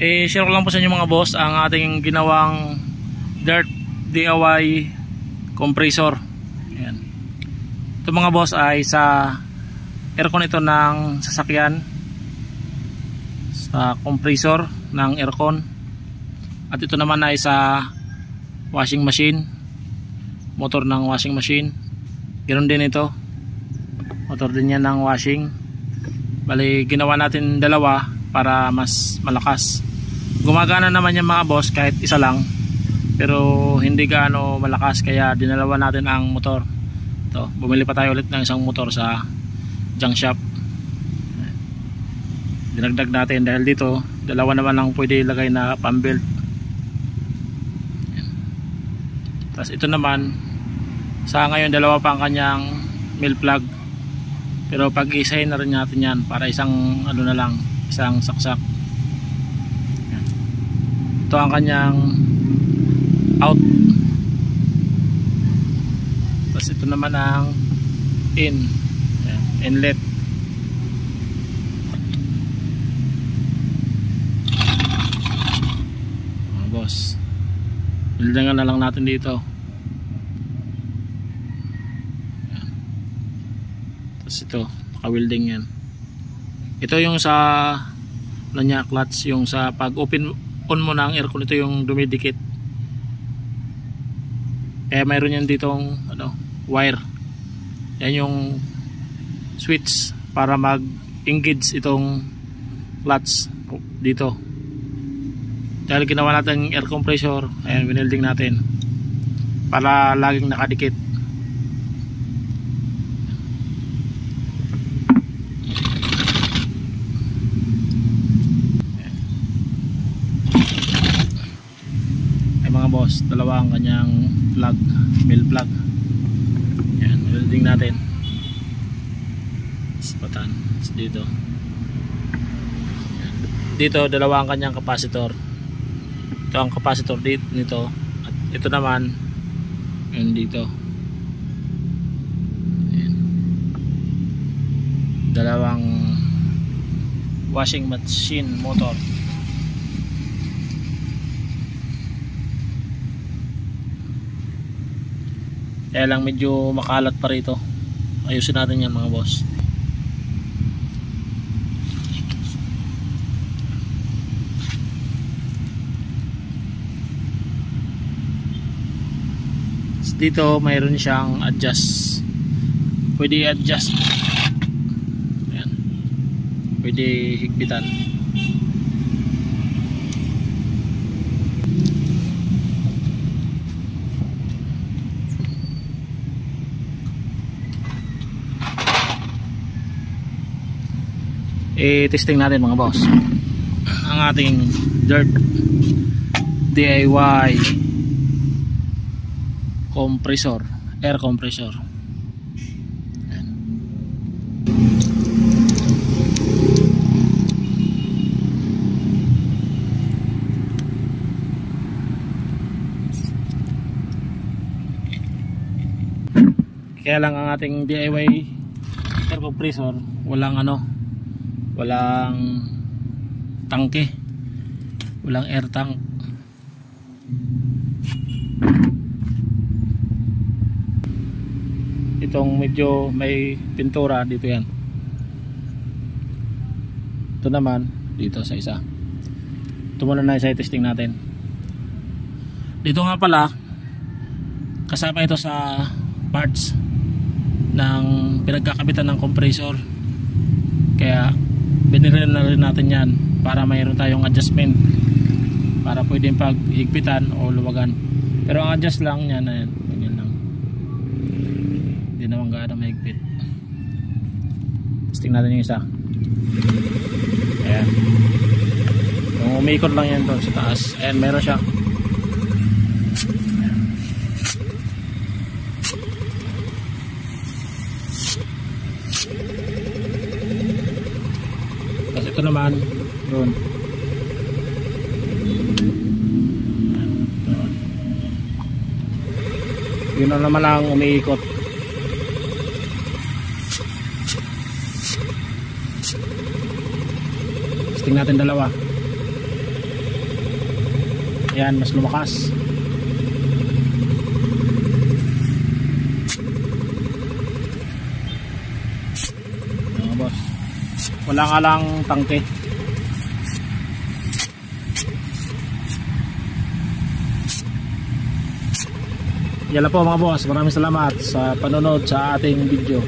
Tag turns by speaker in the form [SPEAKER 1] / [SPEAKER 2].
[SPEAKER 1] Share ko lang po sa inyo mga boss ang ating ginawang dirt DIY compressor. Ayan. Ito mga boss ay sa aircon ito ng sasakyan, sa compressor ng aircon, at ito naman ay sa washing machine, motor ng washing machine. Ganoon din ito, motor din yan ng washing. Bali ginawa natin dalawa para mas malakas. Gumagana naman yung mga boss kahit isa lang, pero hindi gaano malakas, kaya dinalawa natin ang motor. Ito, bumili pa tayo ulit ng isang motor sa junk shop. Dinagdag natin dahil dito dalawa naman lang pwede ilagay na pambelt. Tapos ito naman sa ngayon dalawa pa ang kanyang mill plug, pero pag-isahin na rin natin yan para isang ano na lang, isang saksak. Ito ang kanyang out, tapos ito naman ang in. Inlet. Mga boss, bildangan na lang natin dito. Ayan. Tapos ito naka-welding yan. Ito yung sa ano niya, clutch, yung sa pag open on mo na ang aircon, ito yung dumidikit, kaya mayroon yan ditong ano, wire. Yan yung switch para mag-engage itong clutch dito. Dahil ginawa natin air compressor, ayan, winelding natin para laging nakadikit. Ay mga boss, dalawa ang kanyang plug, mill plug. Ayan, welding natin patan dito. Dito dalawa ang kanyang capacitor. Ito ang capacitor dito nito, at ito naman yun dito. Ayan. Dalawang washing machine motor. Kaya lang medyo makalat pa rito. Ayusin natin yan mga boss. Dito mayroon siyang adjust, pwede adjust. Ayan. Pwede higpitan. Testing natin mga boss ang ating dirt DIY compressor, air compressor. Ayan. Kaya lang ang ating DIY air compressor walang ano, walang tangke, walang air tank. Itong medyo may pintura dito yan. Ito naman dito sa isa. Ito muna na isa testing natin. Dito nga pala kasama ito sa parts ng pinagkakabitan ng compressor, kaya binili na rin natin yan para mayroon tayong adjustment para pwedeng paghigpitan o luwagan. Pero ang adjust lang yan na yan, ganyan lang, hindi naman gaano mahigpit. Testing natin yung isa. Ayan, kung umikot lang yan doon sa taas, ayan, meron siya. Tapos ito naman doon, yun na naman lang umiikot. Testing natin dalawa. Ayan, mas lumakas. Ayan, mga boss. Wala nga lang tangke. Yan lang po mga boss. Maraming salamat sa panonood sa ating video.